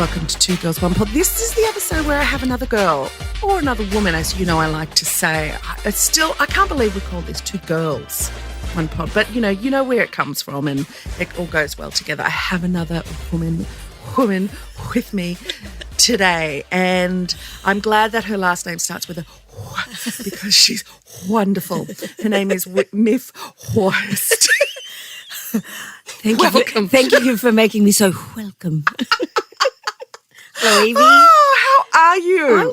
Welcome to Two Girls, One Pod. This is the episode where I have another girl, or another woman, as you know I like to say. I can't believe we call this Two Girls, One Pod, but you know where it comes from, and it all goes well together. I have another woman with me today, and I'm glad that her last name starts with a because she's wonderful. Her name is Myf Warhurst. Thank you for making me so welcome. Hello, Yvie. Oh, how are you?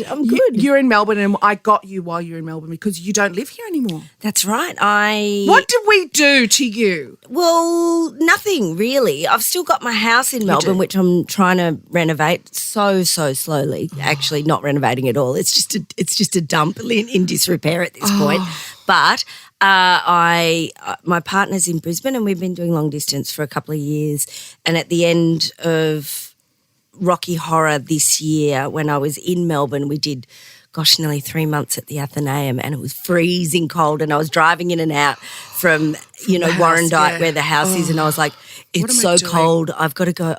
I'm good. You're in Melbourne, and I got you while you're in Melbourne because you don't live here anymore. That's right. What did we do to you? Well, nothing really. I've still got my house in Melbourne, which I'm trying to renovate so slowly. Actually, not renovating at all. It's just a dump in disrepair at this point. But my partner's in Brisbane, and we've been doing long distance for a couple of years. And at the end of Rocky Horror this year, when I was in Melbourne, we did, nearly 3 months at the Athenaeum, and it was freezing cold, and I was driving in and out from Wurundjeri, where the house is, and I was like, it's so cold, I've got to go.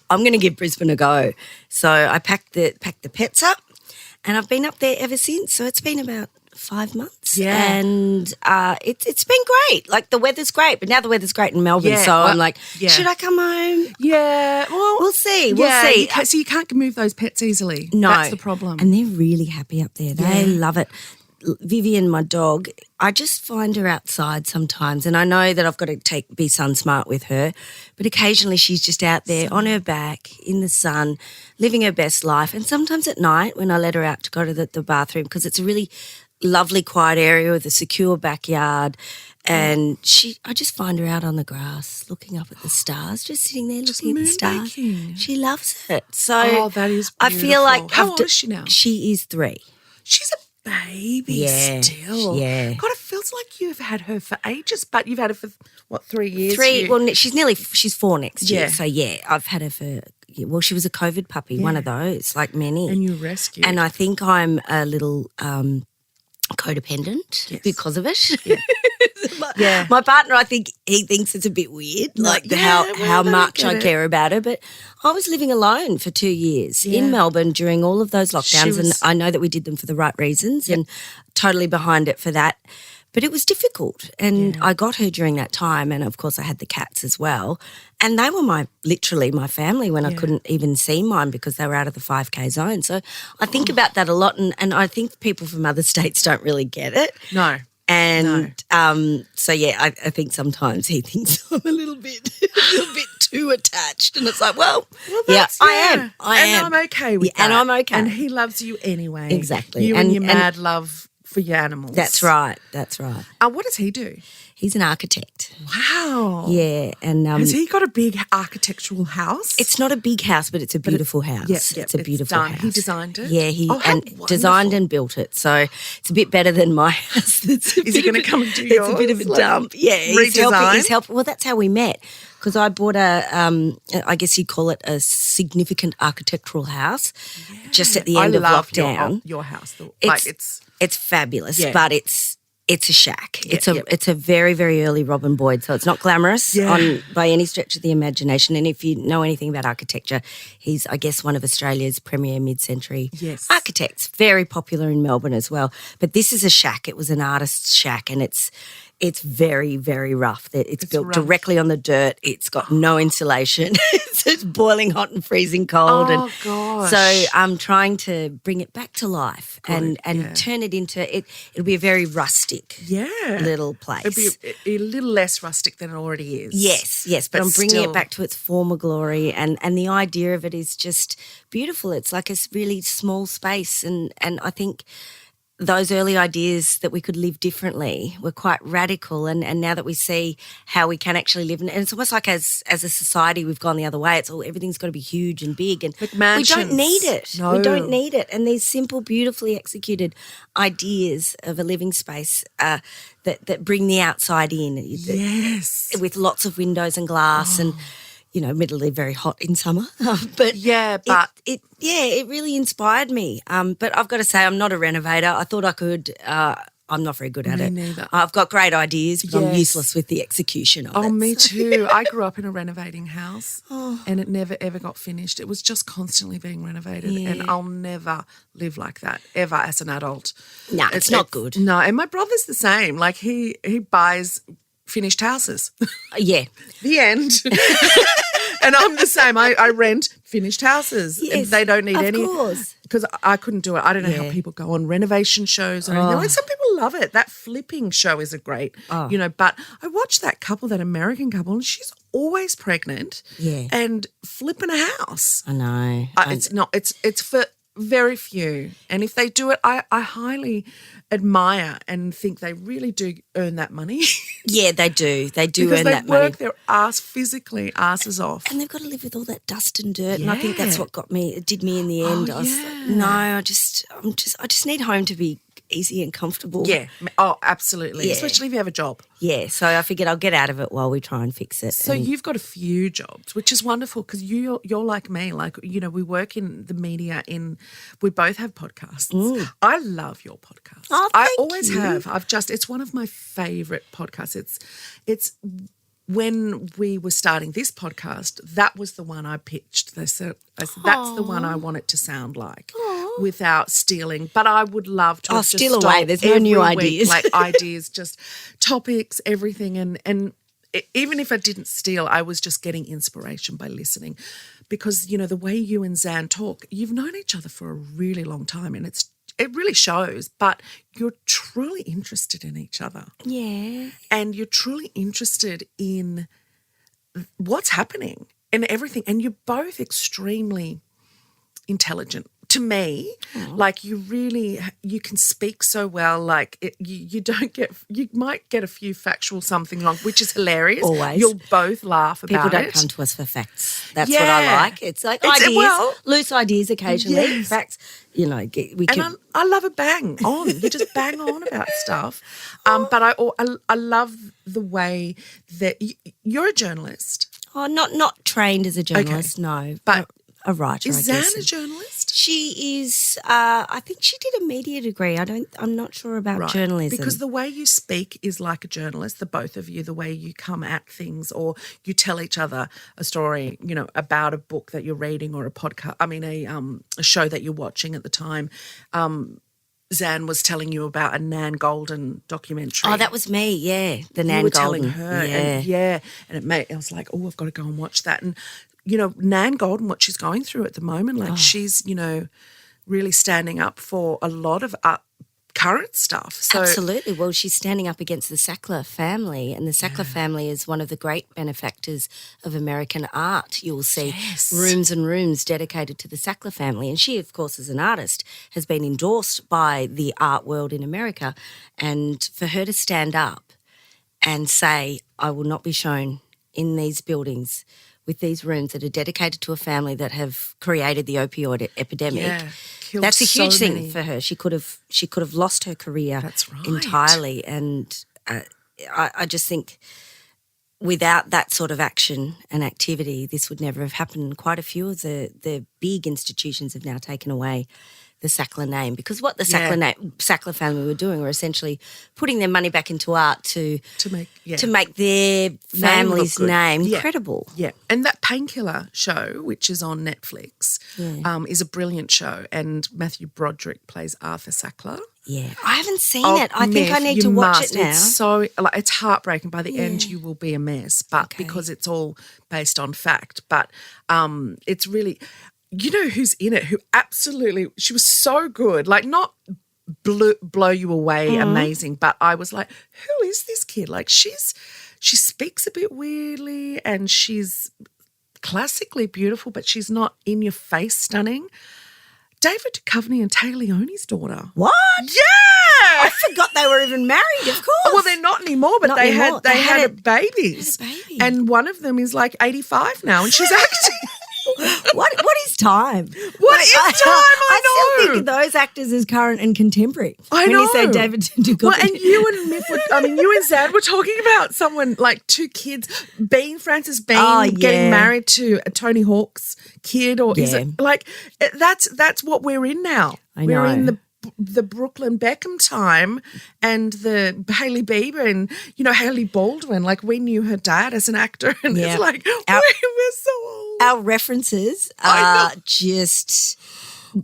I'm going to give Brisbane a go. So I packed the pets up, and I've been up there ever since. So it's been about 5 months. Yeah. And it's been great. Like, the weather's great, but now the weather's great in Melbourne. Yeah, so I'm like, should I come home? Yeah. Well, we'll see. So you can't move those pets easily. No. That's the problem. And they're really happy up there. They love it. Vivian, my dog, I just find her outside sometimes, and I know that I've got to be sun smart with her, but occasionally she's just out there on her back in the sun, living her best life. And sometimes at night when I let her out to go to the bathroom, because it's a really lovely quiet area with a secure backyard, and I just find her out on the grass looking up at the stars, just sitting there looking at the stars. She loves it. So that is beautiful. I feel like how old is she now? She is 3. She's a baby still. Yeah. God, it feels like you've had her for ages, but you've had her for, 3 years? 3, well, she's 4 next year. So, I've had her for, she was a COVID puppy, one of those, like many. And you rescued. And I think I'm a little codependent because of it. Yeah. My partner, I think he thinks it's a bit weird, how much I care about her. But I was living alone for 2 years in Melbourne during all of those lockdowns, and I know that we did them for the right reasons and totally behind it for that. But it was difficult, and I got her during that time, and of course I had the cats as well, and they were literally my family when I couldn't even see mine because they were out of the 5K zone. So I think about that a lot, and I think people from other states don't really get it. No. And I think sometimes he thinks I'm a little bit too attached, and it's like, I am. And I'm okay with that. And I'm okay. And he loves you anyway. Exactly. You and your mad love for your animals. That's right. What does he do? He's an architect. Wow. Yeah. And has he got a big architectural house? It's not a big house, but it's a beautiful house. It's a beautiful house. He designed it? Yeah, he designed and built it. So it's a bit better than my house. Is he going to come and do yours? It's a bit of a dump. Yeah, he's helping. Well, that's how we met, because I bought I guess you'd call it a significant architectural house just at the end of lockdown. Your house. It's fabulous, but it's a shack. It's a very, very early Robin Boyd, so it's not glamorous by any stretch of the imagination. And if you know anything about architecture, he's, I guess, one of Australia's premier mid-century architects, very popular in Melbourne as well. But this is a shack. It was an artist's shack, and it's very, very rough. It's built directly on the dirt. It's got no insulation. It's boiling hot and freezing cold. Oh, gosh. So I'm trying to bring it back to life and turn it into it'll be a very rustic little place. It'll be a little less rustic than it already is. Yes. But I'm bringing it back to its former glory, and the idea of it is just beautiful. It's like a really small space, and I think those early ideas that we could live differently were quite radical, and now that we see how we can actually live, and it's almost like as a society we've gone the other way. It's everything's got to be huge and big, and we don't need it. No. We don't need it. And these simple, beautifully executed ideas of a living space that bring the outside in. With lots of windows and glass and admittedly very hot in summer, but it really inspired me. But I've got to say, I'm not a renovator. I thought I could I'm not very good at Me it. neither. I've got great ideas, but I'm Yes. useless with the execution of it. Oh, me too. I grew up in a renovating house and it never, ever got finished. It was just constantly being renovated and I'll never live like that ever as an adult. No, it's not good. No, and my brother's the same. Like he buys finished houses. Yeah. The end. And I'm the same. I rent finished houses. Yes, And they don't need any. Of course. Because I couldn't do it. I don't know how people go on renovation shows or anything. Like some people love it. That flipping show is a great, but I watched that couple, that American couple, and she's always pregnant and flipping a house. I know. It's for very few. And if they do it, I highly admire and think they really do earn that money. Yeah, they do. They do because earn they that money. work their ass physically, asses off. And they've got to live with all that dust and dirt. And I think that's what did me in the end. I just need home to be easy and comfortable. Yeah. Oh, absolutely. Yeah. Especially if you have a job. Yeah. So I figured I'll get out of it while we try and fix it. So you've got a few jobs, which is wonderful because you're like me. Like, we work in the media we both have podcasts. I love your podcast. Oh, I thank always you. have. It's one of my favourite podcasts. It's when we were starting this podcast, that was the one I pitched. I said that's the one I want it to sound like without stealing. But I would love to just steal stole away. There's no new every week, ideas. like ideas, just topics, everything. And even if I didn't steal, I was just getting inspiration by listening because, the way you and Zan talk, you've known each other for a really long time and it really shows, but you're truly interested in each other. Yeah. And you're truly interested in what's happening and everything. And you're both extremely intelligent. To me, like you can speak so well. Like you might get a few factual something wrong, which is hilarious. Always. You'll both laugh about it. People don't come to us for facts. That's what I like. It's like ideas, loose ideas occasionally. Yes. Facts, I love a bang on. You just bang on about stuff. But I love the way that you're a journalist. Oh, not trained as a journalist, no. But a writer, is I guess. Zan a journalist? She is. I think she did a media degree. I'm not sure about journalism because the way you speak is like a journalist. The both of you, the way you come at things, or you tell each other a story, about a book that you're reading or a podcast. I mean, a show that you're watching at the time. Zan was telling you about a Nan Golden documentary. Oh, that was me, yeah. The Nan you were Golden. telling her. Yeah. And I was like, I've got to go and watch that. And, Nan Golden, what she's going through at the moment, like she's, really standing up for a lot of current stuff. So, absolutely. Well, she's standing up against the Sackler family, and the Sackler family is one of the great benefactors of American art. You'll see rooms and rooms dedicated to the Sackler family. And she, of course, as an artist, has been endorsed by the art world in America. And for her to stand up and say, I will not be shown in these buildings with these rooms that are dedicated to a family that have created the opioid epidemic. That's a huge thing for her. She could have lost her career entirely. And I just think without that sort of action and activity, this would never have happened. Quite a few of the big institutions have now taken away the Sackler name, because what the Sackler family were doing were essentially putting their money back into art to make their family's name credible. Yeah, and that Painkiller show, which is on Netflix, is a brilliant show, and Matthew Broderick plays Arthur Sackler. Yeah, I haven't seen it. I think I need to watch it now. It's heartbreaking. By the end, you will be a mess, but because it's all based on fact. But it's really. You know who's in it, who absolutely, she was so good, like not blow you away amazing, but I was like, who is this kid? Like she speaks a bit weirdly and she's classically beautiful, but she's not in your face stunning. David Duchovny and Tay Leone's daughter. What? Yeah! I forgot they were even married, of course. Oh, well, they're not anymore, but they had babies. And one of them is like 85 now and she's acting. What is time? What is time? I know. I still think of those actors as current and contemporary. I know. When you say David Duchovny. Well, and you and Zad were talking about someone like two kids, Francis Bean getting married to Tony Hawk's kid, or is it like that's what we're in now. I know. We're in the the Brooklyn Beckham time and the Hailey Bieber and, Hailey Baldwin. Like, we knew her dad as an actor, and it's like, we're so old. Our references are just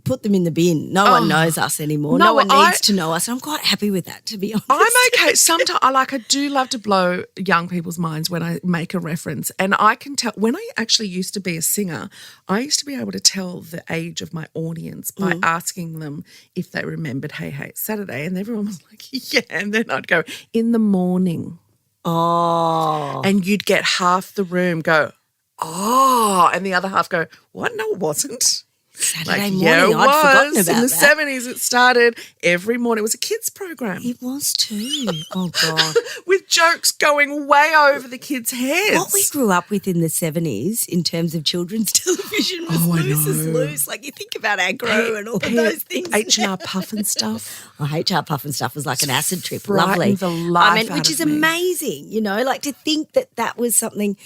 put them in the bin. No one knows us anymore. No one needs to know us. I'm quite happy with that, to be honest. I'm okay. Sometimes I do love to blow young people's minds when I make a reference, and I can tell when I actually used to be a singer, I used to be able to tell the age of my audience by asking them if they remembered Hey Hey It's Saturday, and everyone was like, yeah, and then I'd go, in the morning. Oh. And you'd get half the room go, oh, and the other half go, what? No, it wasn't. Saturday morning, yeah, it I'd forgotten about in the that. 70s, it started every morning. It was a kids' program. It was too. Oh, God. With jokes going way over the kids' heads. What we grew up with in the 70s in terms of children's television was loose as loose. Like, you think about Aggro and all of those things. H&R Puff and stuff. Oh, H.R. Puff and stuff was like an acid trip. Frightened Lovely. the life out which of is me. amazing, like to think that was something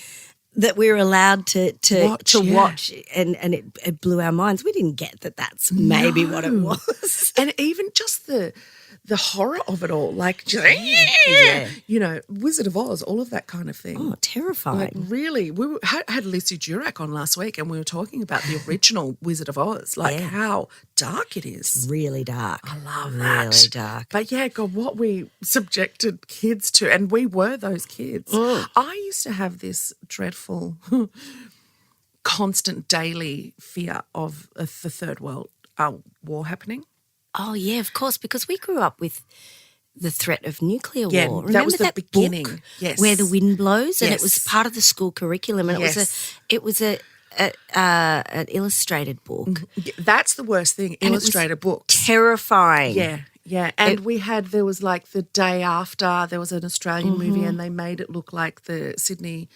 that we were allowed to watch and it blew our minds. We didn't get that that's maybe what it was. And even just the horror of it all, like, Wizard of Oz, all of that kind of thing. Oh, terrifying. Like, really, we had Lucy Durack on last week, and we were talking about the original Wizard of Oz, like how dark it is. Really dark. I love that. Really dark. But yeah, God, what we subjected kids to, and we were those kids. I used to have this dreadful, constant daily fear of the Third World War happening. Oh, yeah, of course, because we grew up with the threat of nuclear war. Remember that was the beginning. Book yes. Where the wind blows, and Yes. it was part of the school curriculum, and it was an illustrated book. That's the worst thing, illustrated books. Terrifying. Yeah. And there was like the day after, there was an Australian movie, and they made it look like the Sydney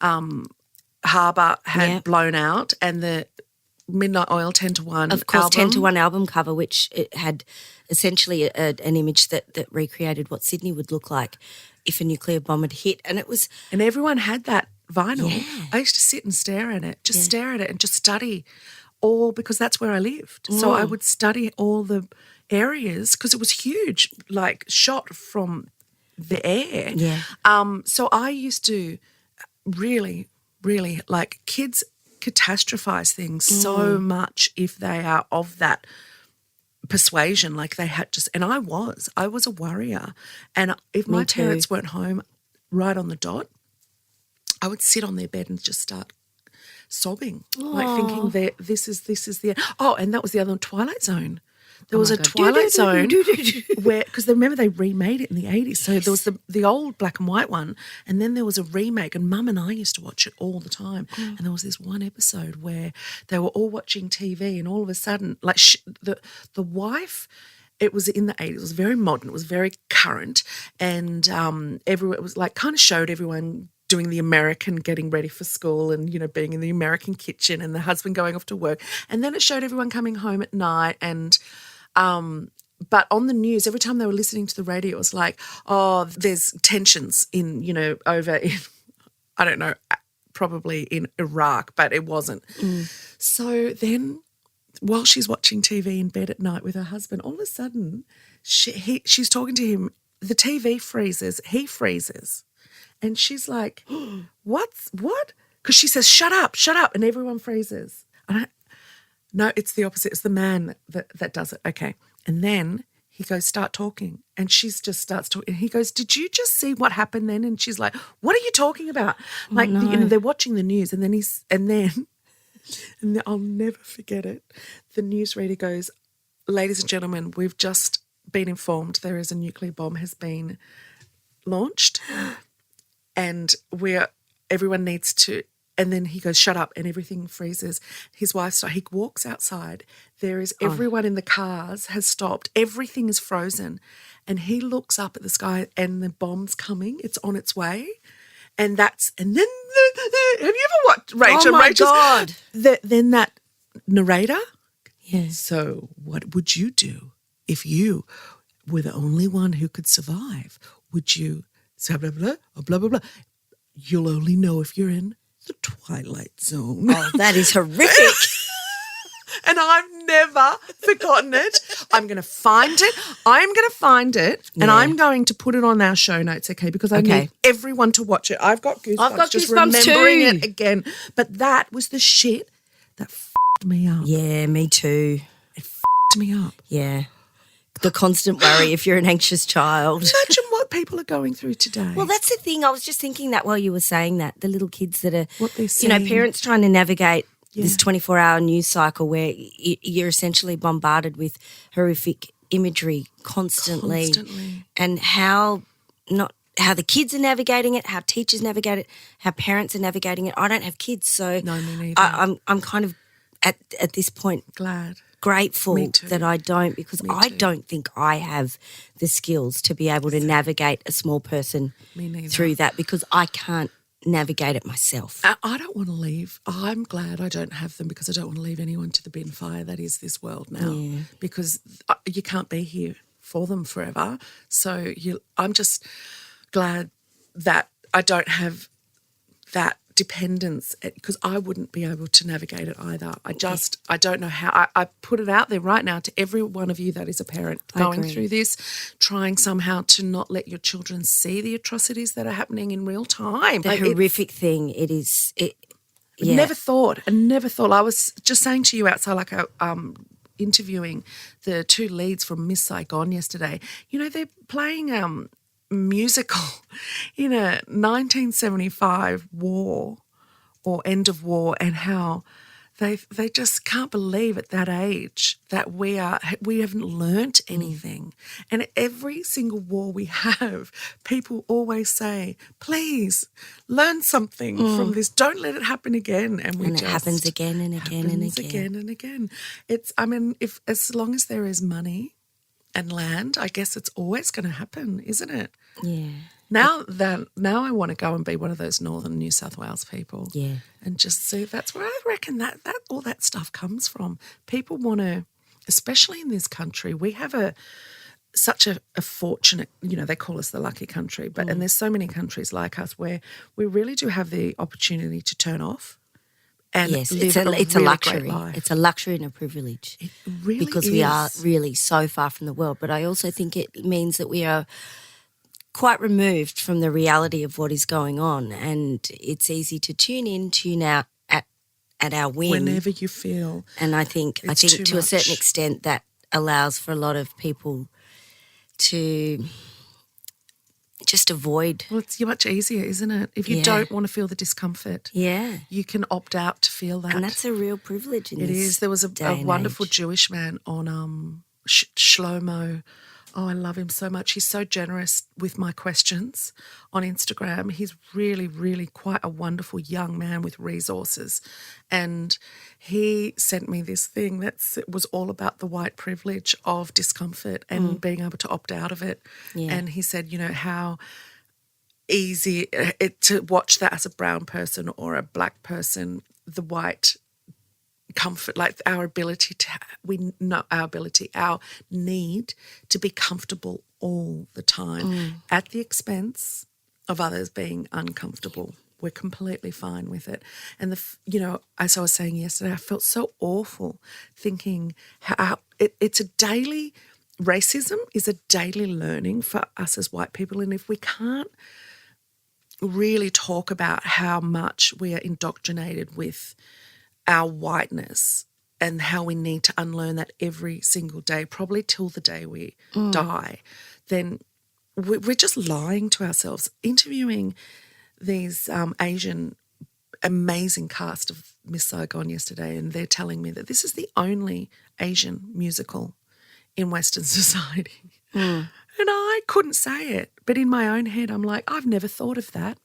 harbour had blown out, and the Midnight Oil 10 to 1 Of course, album. 10 to 1 album cover, which it had essentially an image that recreated what Sydney would look like if a nuclear bomb had hit. And it was... And everyone had that vinyl. Yeah. I used to sit and stare at it, stare at it and just study all, because that's where I lived. So I would study all the areas because it was huge, like shot from the air. Yeah. So I used to really, really, like, kids catastrophize things so much if they are of that persuasion, like they had just, and I was a worrier, and if my parents weren't home right on the dot, I would sit on their bed and just start sobbing, like thinking that this is the and that was the other one, Twilight Zone. There was a Twilight Zone where, because remember they remade it in the 80s. So there was the old black and white one, and then there was a remake, and Mum and I used to watch it all the time. And there was this one episode where they were all watching TV, and all of a sudden, like the wife, it was in the 80s, it was very modern, it was very current, and everyone, it was like kind of showed everyone doing the American, getting ready for school and, being in the American kitchen, and the husband going off to work. And then it showed everyone coming home at night, and but on the news, every time they were listening to the radio, it was like, oh, there's tensions in, over in, I don't know, probably in Iraq, but it wasn't. So then while she's watching TV in bed at night with her husband, all of a sudden she's talking to him, the TV freezes, he freezes. And she's like, what? Because she says, shut up, and everyone freezes. No, it's the opposite. It's the man that does it. Okay. And then he goes, start talking. And she just starts talking. And he goes, did you just see what happened then? And she's like, what are you talking about? Like, they're watching the news. And then I'll never forget it. The newsreader goes, ladies and gentlemen, we've just been informed there is a nuclear bomb has been launched. And everyone needs to, and then he goes, shut up, and everything freezes. His wife, he walks outside. There is everyone in the cars has stopped. Everything is frozen. And he looks up at the sky, and the bomb's coming. It's on its way. And then, have you ever watched Rachel? Oh, my God. Then that narrator. Yeah. So what would you do if you were the only one who could survive? Would you... So blah, blah, blah, blah, blah, blah. You'll only know if you're in the Twilight Zone. Oh, that is horrific. And and I've never forgotten it. I'm going to find it. And I'm going to put it on our show notes, okay, because I need everyone to watch it. I've got goosebumps. I've got just goosebumps remembering too. it again. But that was the shit that f***ed me up. Yeah, me too. It f***ed me up. Yeah. The constant worry if you're an anxious child. Imagine what people are going through today. Well, that's the thing. I was just thinking that while you were saying that, the little kids that are, what they're seeing. parents trying to navigate this 24-hour news cycle where you're essentially bombarded with horrific imagery constantly. And how the kids are navigating it, how teachers navigate it, how parents are navigating it. I don't have kids, so no, me neither. I'm kind of at this point grateful that I don't, because I don't think I have the skills to be able to navigate a small person through that, because I can't navigate it myself. I don't want to leave. I'm glad I don't have them, because I don't want to leave anyone to the bin fire that is this world now, because you can't be here for them forever. So I'm just glad that I don't have that dependence, because I wouldn't be able to navigate it either. I don't know how. I put it out there right now to every one of you that is a parent going through this, trying somehow to not let your children see the atrocities that are happening in real time. The horrific thing it is. I never thought. I was just saying to you outside, like interviewing the two leads from Miss Saigon yesterday. They're playing musical in a 1975 war or end of war, and how they just can't believe at that age that we haven't learnt anything. And every single war we have, people always say, please learn something from this. Don't let it happen again. And it happens again and again and again. If as long as there is money and land, I guess it's always going to happen, isn't it? Yeah. Now I want to go and be one of those northern New South Wales people. Yeah. And just see, that's where I reckon that all that stuff comes from. People want to, especially in this country, we have such a fortunate, they call us the lucky country, but and there's so many countries like us where we really do have the opportunity to turn off. And yes, live it's a luxury. great life. It's a luxury and a privilege. It really because we are really so far from the world. But I also think it means that we are quite removed from the reality of what is going on, and it's easy to tune in, tune out at our whim whenever you feel. And I think to a certain extent that allows for a lot of people to just avoid. Well, it's much easier, isn't it? If you don't want to feel the discomfort, you can opt out to feel that. And that's a real privilege in this. It is. There was a wonderful Jewish man on Shlomo. Oh, I love him so much. He's so generous with my questions on Instagram. He's really, really quite a wonderful young man with resources. And he sent me this thing it was all about the white privilege of discomfort and being able to opt out of it. Yeah. And he said, how easy to watch that as a brown person or a black person, the white comfort, like our need to be comfortable all the time at the expense of others being uncomfortable. We're completely fine with it. And as I was saying yesterday, I felt so awful thinking how racism is a daily learning for us as white people. And if we can't really talk about how much we are indoctrinated with our whiteness and how we need to unlearn that every single day, probably till the day we die, then we're just lying to ourselves. Interviewing these Asian amazing cast of Miss Saigon yesterday, and they're telling me that this is the only Asian musical in Western society. And I couldn't say it, but in my own head I'm like, I've never thought of that.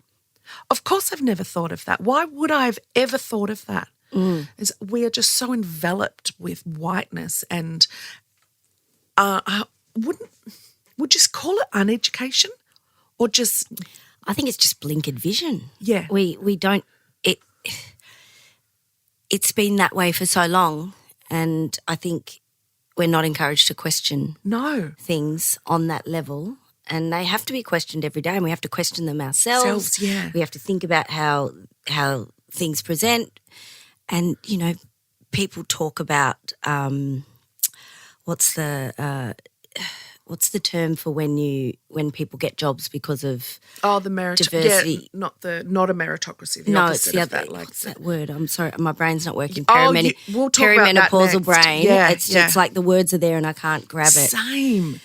Of course I've never thought of that. Why would I have ever thought of that? We are just so enveloped with whiteness, and would you call it uneducation or just? I think it's just blinkered vision. Yeah, we don't. It's been that way for so long, and I think we're not encouraged to question things on that level, and they have to be questioned every day, and we have to question them ourselves. We have to think about how things present. And, people talk about what's the term for when people get jobs because of the diversity? Yeah, not a meritocracy. No, opposite it's the of other. that, like What's that word? I'm sorry, my brain's not working. We'll talk about that perimenopausal next. brain. Yeah, It's like the words are there and I can't grab it. Same.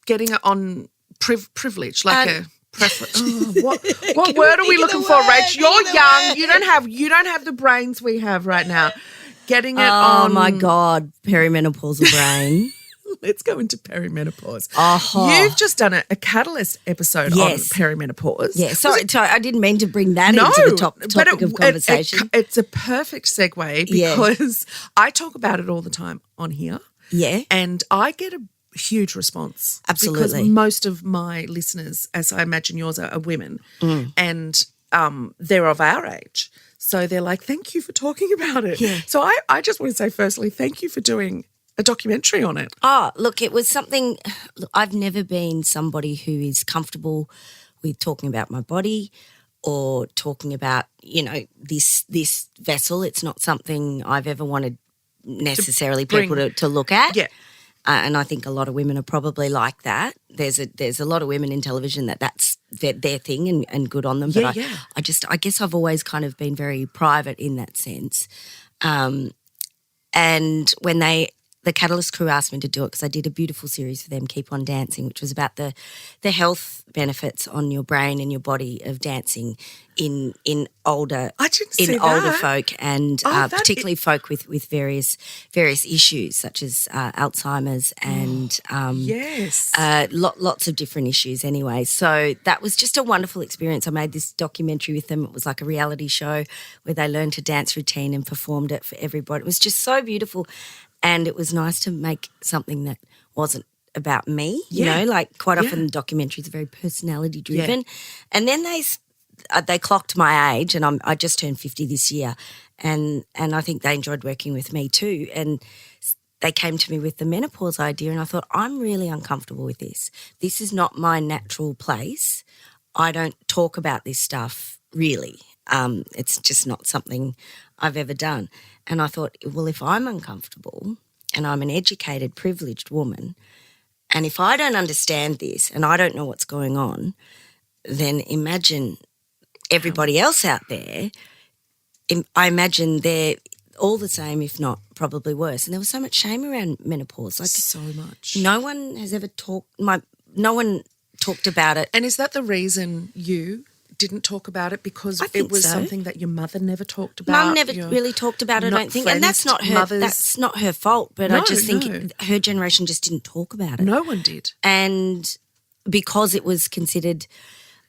Getting it on privilege, like a preference. What word are we looking for, Rach? You're young. You don't have the brains we have right now. Getting it on. Oh my God, perimenopausal brain. Let's go into perimenopause. You've just done a Catalyst episode on perimenopause. Yeah, sorry, I didn't mean to bring that into the topic of conversation. It's a perfect segue because I talk about it all the time on here. Yeah. And I get a huge response. Absolutely. Because most of my listeners, as I imagine yours are women, and they're of our age. So they're like, thank you for talking about it. Yeah. So I just want to say firstly, thank you for doing a documentary on it. Oh, look, it was something. Look, I've never been somebody who is comfortable with talking about my body or talking about, this vessel. It's not something I've ever wanted necessarily people to look at. Yeah. And I think a lot of women are probably like that. There's a lot of women in television that's their thing and good on them. But I guess I've always kind of been very private in that sense. And when the Catalyst crew asked me to do it because I did a beautiful series for them, Keep On Dancing, which was about the health benefits on your brain and your body of dancing in older folk and particularly folk with various issues such as Alzheimer's and lots of different issues anyway. So that was just a wonderful experience. I made this documentary with them. It was like a reality show where they learned a dance routine and performed it for everybody. It was just so beautiful. And it was nice to make something that wasn't about me, like quite often documentaries are very personality driven. Yeah. And then they clocked my age and I just turned 50 this year and I think they enjoyed working with me too. And they came to me with the menopause idea and I thought, I'm really uncomfortable with this. This is not my natural place. I don't talk about this stuff really. It's just not something I've ever done. And I thought, well, if I'm uncomfortable and I'm an educated, privileged woman, and if I don't understand this and I don't know what's going on, then imagine everybody else out there. I imagine they're all the same, if not probably worse. And there was so much shame around menopause. Like so much. No one has ever no one talked about it. And is that the reason you didn't talk about it because it was something that your mother never talked about? Mum never really talked about it, I don't think. And that's not her fault, but I just think her generation just didn't talk about it. No one did. And because it was considered,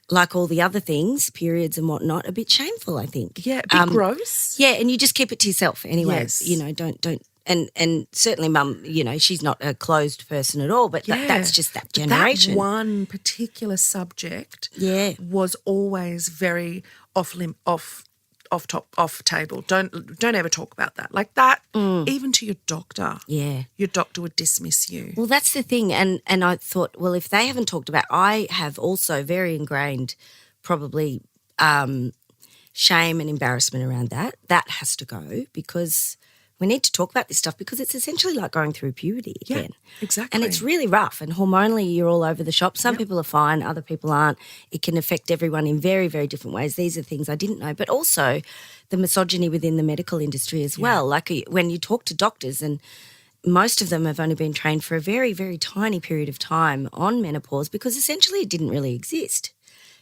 like all the other things, periods and whatnot, a bit shameful, I think. Yeah, a bit gross. Yeah, and you just keep it to yourself anyway. Yes. Don't and certainly Mum, she's not a closed person at all, but that's just that generation. That one particular subject was always very off table. Don't ever talk about that. Like that, even to your doctor. Yeah. Your doctor would dismiss you. Well, that's the thing. And I thought, well, if they haven't talked about, I have also very ingrained probably shame and embarrassment around that. That has to go because we need to talk about this stuff because it's essentially like going through puberty again. Yeah, exactly. And it's really rough and hormonally you're all over the shop. Some people are fine, other people aren't. It can affect everyone in very, very different ways. These are things I didn't know. But also the misogyny within the medical industry as well. Like when you talk to doctors and most of them have only been trained for a very, very tiny period of time on menopause because essentially it didn't really exist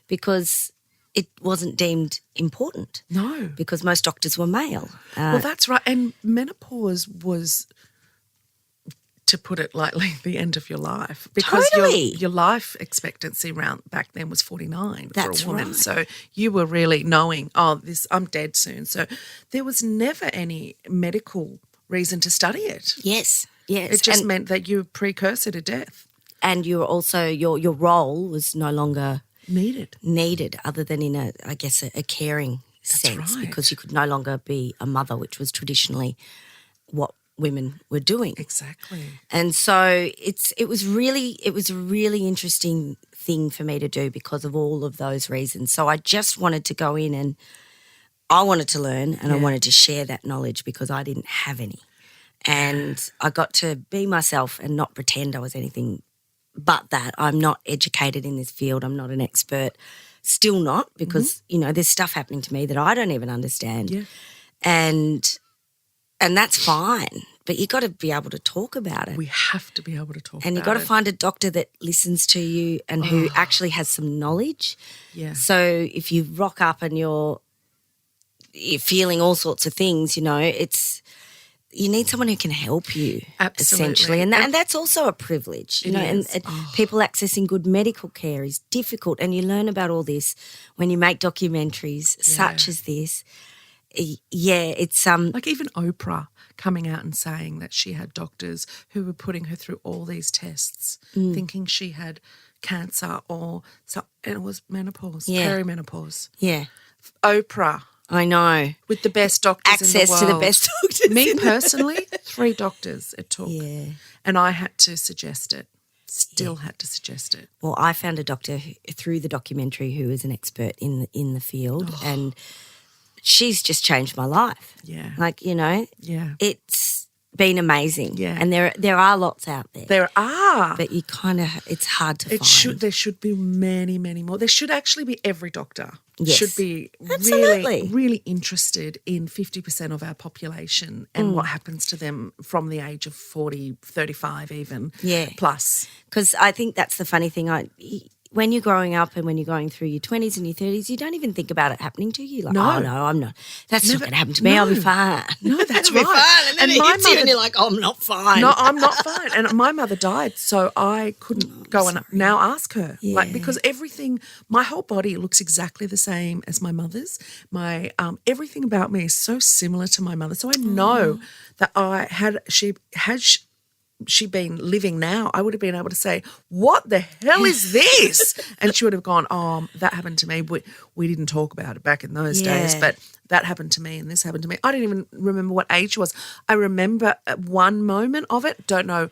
because it wasn't deemed important. No. Because most doctors were male. Well, that's right. And menopause was, to put it lightly, the end of your life. Because your life expectancy back then was 49 for a woman. Right. So you were really knowing, I'm dead soon. So there was never any medical reason to study it. Yes. It just meant that you were precursor to death. And you were also, your role was no longer needed other than in a caring sense because you could no longer be a mother, which was traditionally what women were doing. Exactly. And so it was a really interesting thing for me to do because of all of those reasons. So I just wanted to go in and I wanted to learn and I wanted to share that knowledge because I didn't have any. And I got to be myself and not pretend I was anything but that. I'm not educated in this field. I'm not an expert. Still not, because, there's stuff happening to me that I don't even understand. Yeah. And that's fine. But you got to be able to talk about it. We have to be able to talk about it. And you got to find a doctor that listens to you and who actually has some knowledge. Yeah. So if you rock up and you're feeling all sorts of things, you need someone who can help you. Absolutely. Essentially. And that's also a privilege, and people accessing good medical care is difficult, and you learn about all this when you make documentaries such as this. Yeah, it's like even Oprah coming out and saying that she had doctors who were putting her through all these tests, thinking she had cancer and it was menopause, perimenopause. Yeah. Oprah. I know. With the best doctors Access in the world. to the best doctors. Me personally, 3 doctors it took. Yeah. And I had to suggest it. Still had to suggest it. Well, I found a doctor through the documentary who is an expert in the field, and she's just changed my life. Yeah. Yeah. It's been amazing. Yeah. And there are lots out there. There are. But you it's hard to find. There should be many, many more. There should actually be every doctor. Yes. Should be Absolutely. really, really interested in 50% of our population and what happens to them from the age of 40, 35 even plus. Because I think that's the funny thing. When you're growing up and when you're going through your 20s and your 30s, you don't even think about it happening to you. Like, no, I'm not. That's not going to happen to me. I'll be fine. No, that's It'll right. Be fine. And then it hits you and you're like, I'm not fine. No, I'm not fine. And my mother died, so I couldn't go and now ask her. Yeah. Because everything, my whole body looks exactly the same as my mother's. My everything about me is so similar to my mother. So I know that she been living now, I would have been able to say, what the hell is this? And she would have gone, that happened to me. We didn't talk about it back in those days, but that happened to me and this happened to me. I didn't even remember what age she was. I remember one moment of it, don't know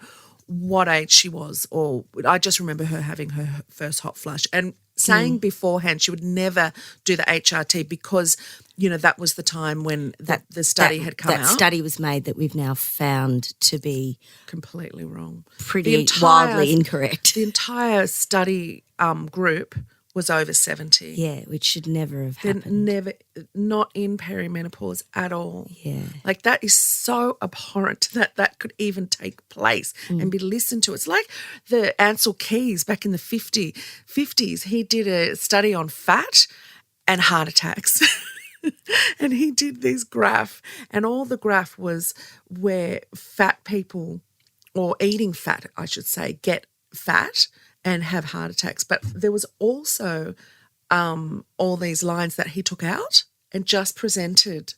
what age she was, or I just remember her having her first hot flush and saying beforehand she would never do the HRT because, that was the time when the study had come out. That study was made that we've now found to be completely wrong. Pretty wildly incorrect. The entire study group was over 70. Yeah, which should never have happened. Not in perimenopause at all. Yeah. Like that is so abhorrent that could even take place and be listened to. It's like the Ansel Keys back in the 50s. He did a study on fat and heart attacks. And he did this graph, and all the graph was where fat people, or eating fat, I should say, get fat and have heart attacks. But there was also all these lines that he took out and just presented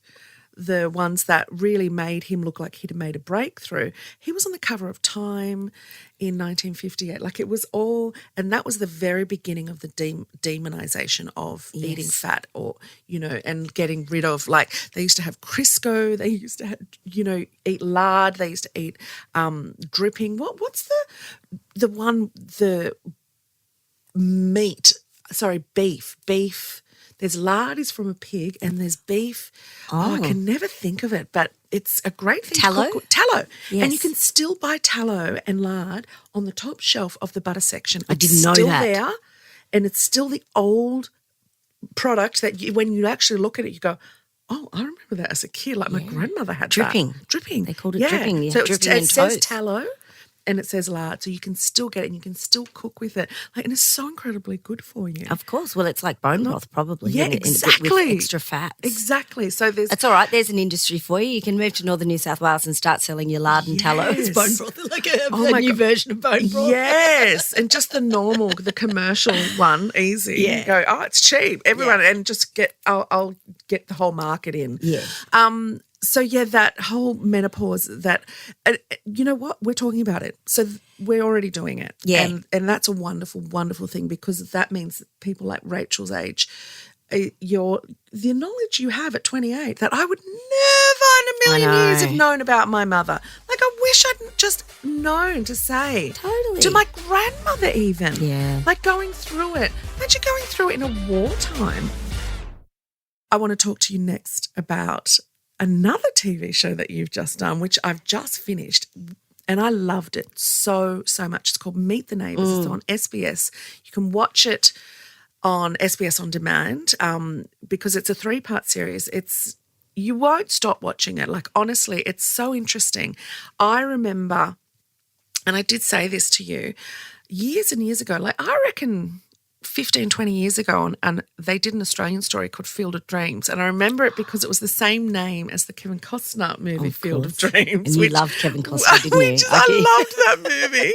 the ones that really made him look like he'd made a breakthrough. He was on the cover of Time in 1958. Like it was all, and that was the very beginning of the demonization of eating fat, or, and getting rid of, like, they used to have Crisco, they used to have, eat lard, they used to eat dripping. What's the meat? Sorry, beef. There's lard is from a pig and there's beef. I can never think of it, but it's a great thing. Tallow? Tallow. Yes. And you can still buy tallow and lard on the top shelf of the butter section. I didn't know still that. There, and it's still the old product that when you actually look at it, you go, oh, I remember that as a kid. Like my grandmother had dripping. that. Dripping. They called it dripping. Yeah, so dripping it says toast. tallow. And it says lard, so you can still get it and you can still cook with it. And it's so incredibly good for you. Of course. Well, it's like bone broth probably. Yeah, exactly. With extra fats. Exactly. So that's all right. There's an industry for you. You can move to northern New South Wales and start selling your lard and tallow as bone broth, like a new version of bone broth. Yes, and just the commercial one, easy. Yeah. You go, it's cheap. Everyone, and just I'll get the whole market in. Yeah. So, that whole menopause, you know what? We're talking about it. So we're already doing it. Yeah. And that's a wonderful, wonderful thing, because that means that people like Rachael's age, the knowledge you have at 28 that I would never in a million years have known about my mother. Like I wish I'd just known to say. Totally. To my grandmother even. Yeah. Like going through it. Imagine going through it in a wartime. I want to talk to you next about another TV show that you've just done, which I've just finished, and I loved it so much. It's called Meet the Neighbours. It's on SBS. You can watch it on SBS On Demand because it's a 3-part series. You won't stop watching it. Like, honestly, it's so interesting. I remember, and I did say this to you, years and years ago, like I reckon 15, 20 years ago, and they did an Australian story called Field of Dreams. And I remember it because it was the same name as the Kevin Costner movie, Field of Dreams. And you loved Kevin Costner, didn't you? I loved that movie.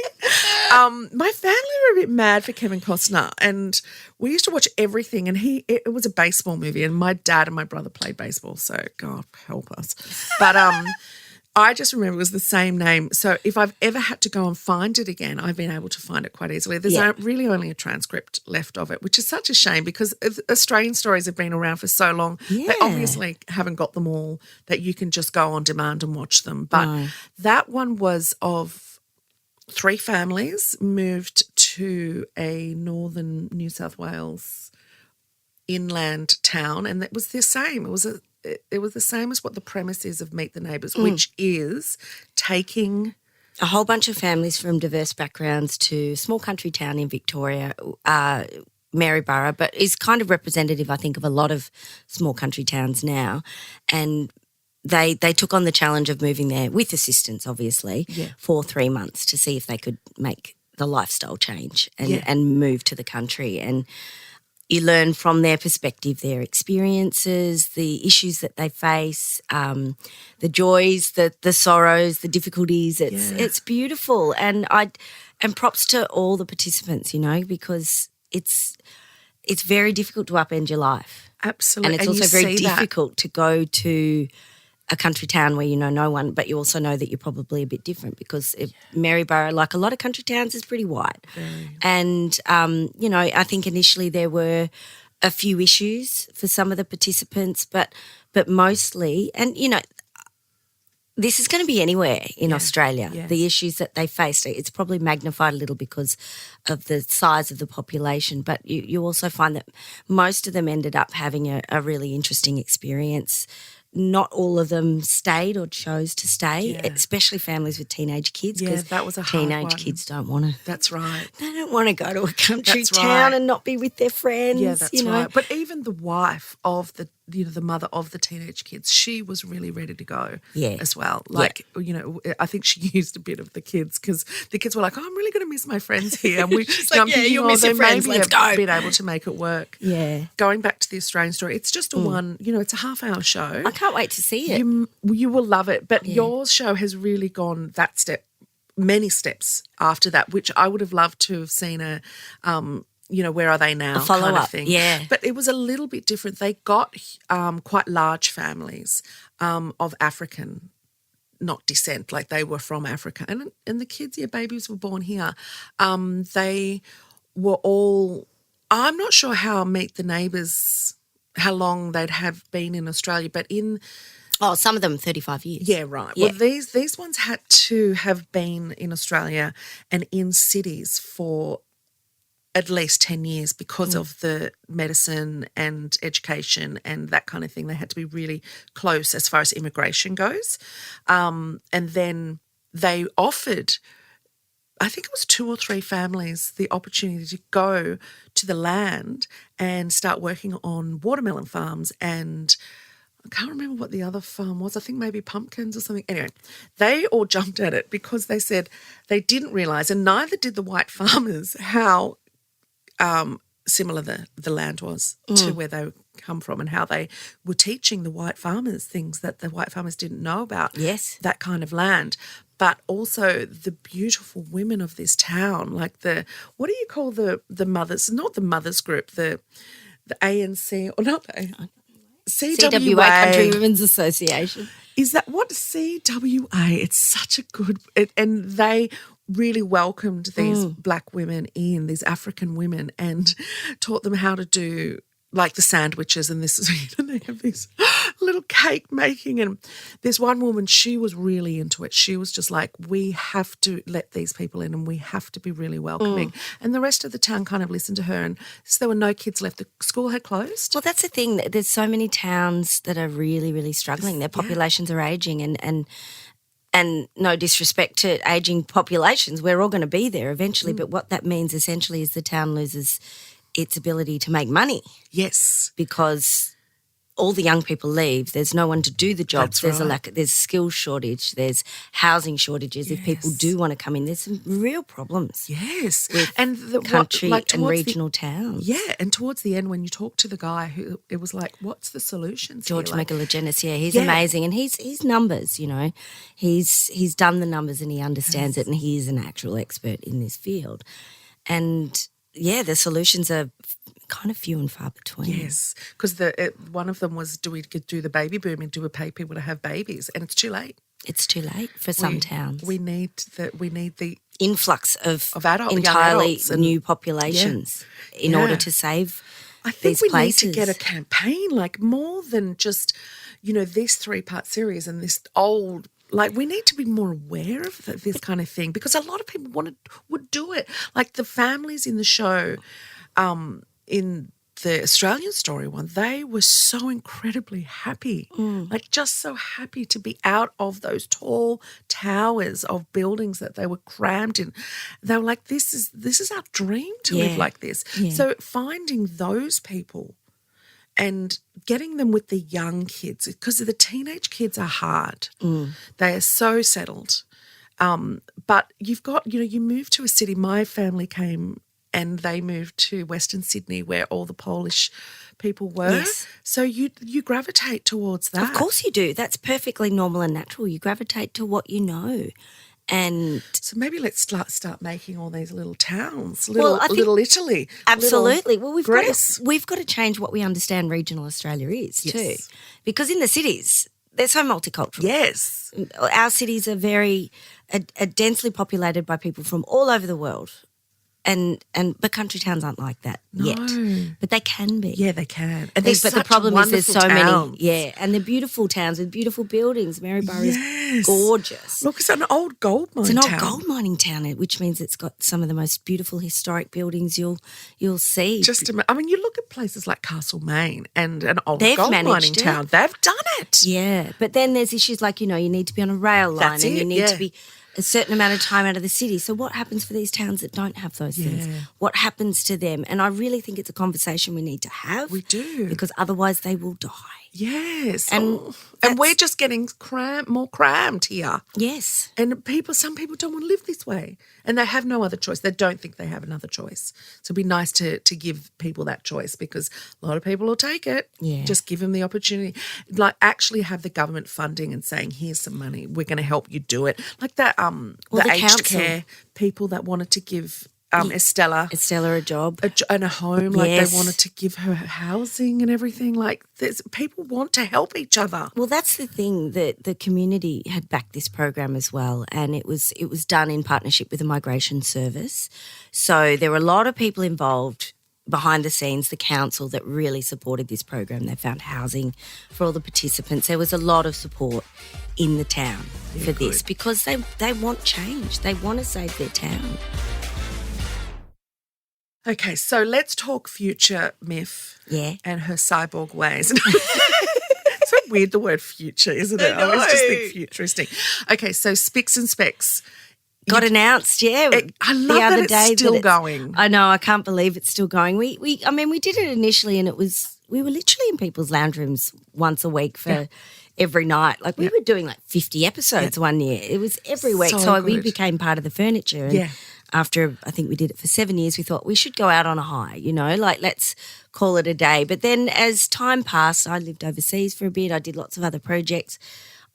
My family were a bit mad for Kevin Costner, and we used to watch everything. And it was a baseball movie, and my dad and my brother played baseball, so God help us. But I just remember it was the same name. So if I've ever had to go and find it again, I've been able to find it quite easily. There's really only a transcript left of it, which is such a shame because Australian stories have been around for so long. Yeah. They obviously haven't got them all that you can just go on demand and watch them. But that one was of 3 families moved to a northern New South Wales inland town, and it was the same. It was the same as what the premise is of Meet the Neighbours, which is taking a whole bunch of families from diverse backgrounds to a small country town in Victoria, Maryborough, but is kind of representative, I think, of a lot of small country towns now. And they took on the challenge of moving there with assistance, obviously, for 3 months to see if they could make the lifestyle change and move to the country. And you learn from their perspective, their experiences, the issues that they face, the joys, the sorrows, the difficulties. It's beautiful, and props to all the participants, because it's very difficult to upend your life. Absolutely, and it's also very difficult to go to a country town where you know no one, but you also know that you're probably a bit different because Maryborough, like a lot of country towns, is pretty white. And, I think initially there were a few issues for some of the participants, but mostly, and, this is going to be anywhere in Australia, the issues that they faced. It's probably magnified a little because of the size of the population, but you also find that most of them ended up having a really interesting experience. Not all of them stayed or chose to stay, especially families with teenage kids. Yeah, that was a hard one. Teenage kids don't want to. That's right. They don't want to go to a country town and not be with their friends. Yeah, that's right. But even the wife of the mother of the teenage kids, she was really ready to go as well. Like, I think she used a bit of the kids because the kids were like, I'm really going to miss my friends here. And you'll miss your friends, let's go. Been able to make it work. Yeah. Going back to the Australian story, it's just it's a half-hour show. I can't wait to see it. You will love it. But your show has really gone many steps after that, which I would have loved to have seen where are they now? A follow-up, kind of thing. Yeah. But it was a little bit different. They got quite large families of African, not descent, like they were from Africa. And the kids, babies were born here. They were all, I'm not sure how Meet the Neighbours, how long they'd have been in Australia, but some of them 35 years. Yeah, right. Yeah. Well, these ones had to have been in Australia and in cities for at least 10 years because of the medicine and education and that kind of thing. They had to be really close as far as immigration goes. And then they offered, I think it was 2 or 3 families, the opportunity to go to the land and start working on watermelon farms and I can't remember what the other farm was. I think maybe pumpkins or something. Anyway, they all jumped at it because they said they didn't realise, and neither did the white farmers, how similar the land was to where they come from and how they were teaching the white farmers things that the white farmers didn't know about. Yes. That kind of land. But also the beautiful women of this town, like what do you call the mothers? Not the mothers group, the ANC, or not the CWA, Country Women's Association. Is that what CWA? It's such a good, and they really welcomed these black women in, these African women, and taught them how to do like the sandwiches and this. They have these little cake making. And there's one woman, she was really into it. She was just like, we have to let these people in and we have to be really welcoming. And the rest of the town kind of listened to her, and so there were no kids left. The school had closed. Well, that's the thing. There's so many towns that are really, really struggling. Their populations are ageing, and no disrespect to ageing populations, we're all going to be there eventually. But what that means essentially is the town loses its ability to make money. Yes. Because all the young people leave. There's no one to do the jobs. That's right. There's skills shortage. There's housing shortages. If people do want to come in, there's some real problems. Yes. With and the country and regional towns. Yeah. And towards the end, when you talk to the guy who, it was like, what's the solutions? George here? Like, Megalogenis, he's amazing. And he's numbers, you know. He's done the numbers and he understands it, and he is an actual expert in this field. And, the solutions are kind of few and far between. Yes, because one of them was, do we do the baby boom and do we pay people to have babies? And it's too late. It's too late for some towns. We need the influx of entirely new populations in order to save I think these we places. need to get a campaign, like more than just, this 3-part series and this old. Like, we need to be more aware of this kind of thing, because a lot of people would do it. Like the families in the show, in the Australian story one, they were so incredibly happy, like just so happy to be out of those tall towers of buildings that they were crammed in. They were like, this is our dream to live like this. Yeah. So finding those people and getting them with the young kids, because the teenage kids are hard. They are so settled. But you've got, you move to a city. My family came and they moved to Western Sydney where all the Polish people were. Yes. So you gravitate towards that. Of course you do. That's perfectly normal and natural. You gravitate to what you know. And so maybe let's start making all these little towns, I think little Italy. Absolutely. Little Well, we've got to change what we understand regional Australia is too. Because in the cities, they're so multicultural. Yes. Our cities are very densely populated by people from all over the world. But country towns aren't like that yet. But they can be. Yeah, they can. And But the problem is there's so towns. many. And they're beautiful towns with beautiful buildings. Maryborough is gorgeous. Look, it's an old gold mine It's an town. old gold mining town, which means it's got some of the most beautiful historic buildings you'll see. You look at places like Castlemaine and an old They've gold managed mining it. town. They've done it. Yeah, but then there's issues like, you need to be on a rail line That's and it, you need to be a certain amount of time out of the city. So what happens for these towns that don't have those things? What happens to them? And I really think it's a conversation we need to have. We do. Because otherwise they will die. Yes. And we're just getting more crammed here. Yes. And some people don't want to live this way, and they have no other choice. They don't think they have another choice. So it'd be nice to give people that choice, because a lot of people will take it. Yeah. Just give them the opportunity. Like, actually have the government funding and saying, here's some money, we're going to help you do it. Like that, the aged council. care people that wanted to give Estella a job. and a home, like Yes. they wanted to give her housing and everything. Like, people want to help each other. Well, that's the thing, that the community had backed this program as well, and it was done in partnership with the Migration Service. So there were a lot of people involved behind the scenes, the council that really supported this program. They found housing for all the participants. There was a lot of support in the town for this, because they want change. They want to save their town. Okay, so let's talk future Myf and her cyborg ways. It's so weird, the word future, isn't it? I always just think futuristic. Okay, so Spicks and Specks. Got announced, I love that it's still going. I know, I can't believe it's still going. We did it initially, and we were literally in people's lounge rooms once a week for every night. Like, we were doing like 50 episodes one year. It was every week. So we became part of the furniture. And after, I think we did it for 7 years, we thought we should go out on a high, let's call it a day. But then as time passed, I lived overseas for a bit. I did lots of other projects.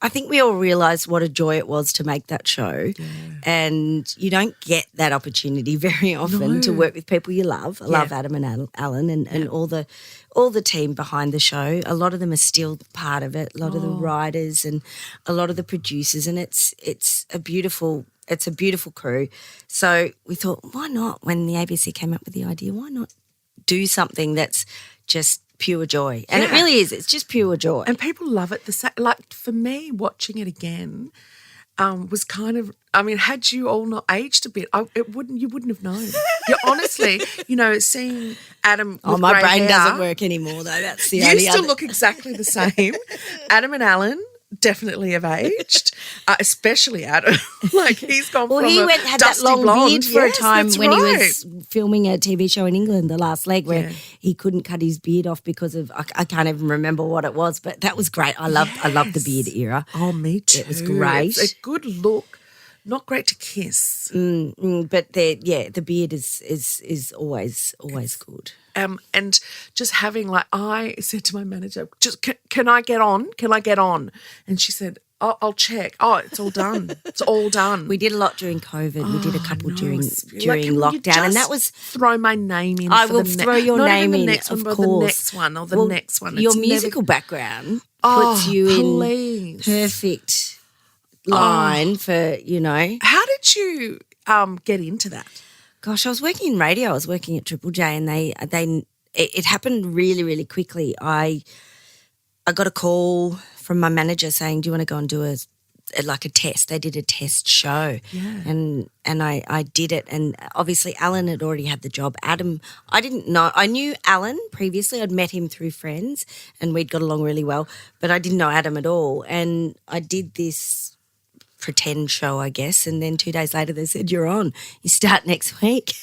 I think we all realised what a joy it was to make that show. Yeah. And you don't get that opportunity very often to work with people you love. I love Adam and Alan and all the team behind the show. A lot of them are still part of it, a lot of the writers and a lot of the producers, and it's a beautiful crew. So we thought, why not, when the ABC came up with the idea, why not do something that's just pure joy. And it really is. It's just pure joy. And people love it. Like for me, watching it again was kind of, I mean, had you all not aged a bit, you wouldn't have known. You honestly, seeing Adam with my grey brain hair, doesn't work anymore though. That's the you only still other. look exactly the same. Adam and Alan definitely have aged, especially Adam. Like he's gone from he a had that dusty long blonde. beard for a time when he right. was filming a TV show in England, The Last Leg, where he couldn't cut his beard off because of I can't even remember what it was, but that was great. I loved the beard era. Oh, me too. It was great. It's a good look. Not great to kiss. But the beard is always good. And just having I said to my manager, just can I get on? Can I get on? And she said, oh, I'll check. Oh, it's all done. It's all done. We did a lot during COVID. We did a couple during can lockdown, and that you was throw my name in. I will throw your name in. Not even the next one, but the next one or the next one. Your musical background puts you in perfect line for How did you get into that? Gosh, I was working in radio. I was working at Triple J, and it happened really, really quickly. I got a call from my manager saying, "Do you want to go and do a test?" They did a test show, and I did it. And obviously, Alan had already had the job. Adam, I didn't know. I knew Alan previously. I'd met him through friends, and we'd got along really well. But I didn't know Adam at all. And I did this pretend show, I guess, and then 2 days later they said, "You're on. You start next week."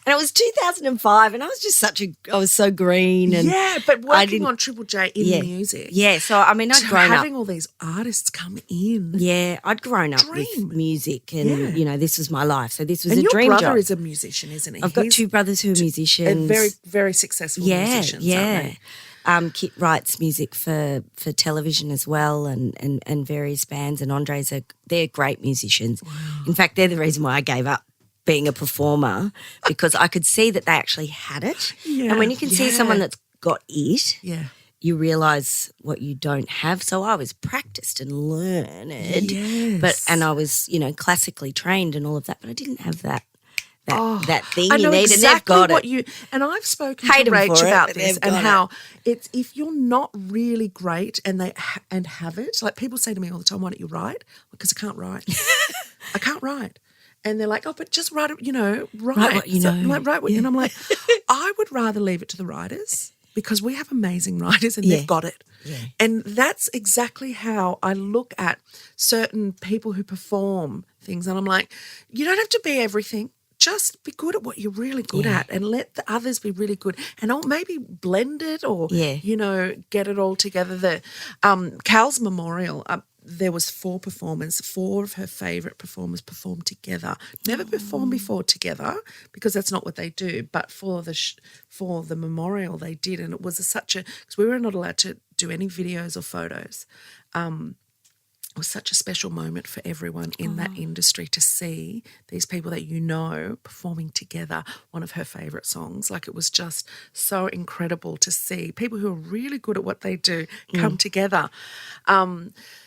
And it was 2005, and I was just I was so green. And but working on Triple J in music. Yeah, so I mean, I'd grown up. Having all these artists come in. Yeah, I'd grown up with music, and this was my life. So this was and a dream job. your brother is a musician, isn't he? I've got two brothers who are musicians. And very, very successful musicians, aren't they? Kit writes music for television as well, and various bands. And Andre's they're great musicians. Wow. In fact, they're the reason why I gave up being a performer, because I could see that they actually had it. Yeah, and when you can see someone that's got it, you realise what you don't have. So I was practiced and learned, and I was classically trained and all of that, but I didn't have that thing I know you need, exactly and they've got what it. And I've spoken to Rach about this and how it's if you're not really great and have it, like people say to me all the time, "Why don't you write?" Because I can't write. I can't write. And they're like, "Oh, but just write it, write what you know." Write what, and I'm like, I would rather leave it to the writers because we have amazing writers and they've got it. Yeah. And that's exactly how I look at certain people who perform things. And I'm like, you don't have to be everything. Just be good at what you're really good at and let the others be really good and maybe blend it or, get it all together. The Cal's memorial, there was 4 performers. 4 of her favourite performers performed together. Never performed before together because that's not what they do. But for the memorial, they did, and it was because we were not allowed to do any videos or photos. It was such a special moment for everyone in that industry to see these people that performing together one of her favourite songs. Like it was just so incredible to see people who are really good at what they do come together.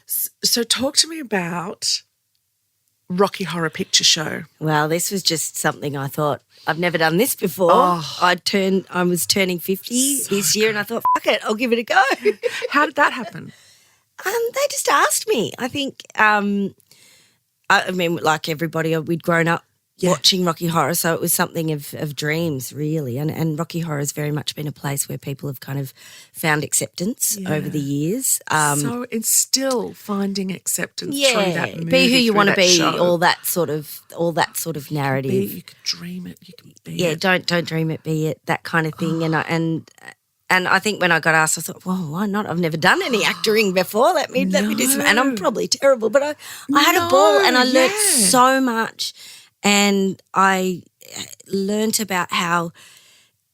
So talk to me about Rocky Horror Picture Show. Well, this was just something I thought, I've never done this before. I was turning 50 this year and I thought, fuck it, I'll give it a go. How did that happen? They just asked me. I think, I mean, like everybody, we'd grown up watching Rocky Horror, so it was something of dreams, really. And Rocky Horror has very much been a place where people have kind of found acceptance over the years. So it's still finding acceptance through that movie, be who you want to be, show. all that sort of narrative. You can dream it, you can be it. Don't dream it, be it, that kind of thing. And I think when I got asked, I thought, well, why not? I've never done any acting before. Let me do some. And I'm probably terrible, but I had a ball and I learnt so much. And I learnt about how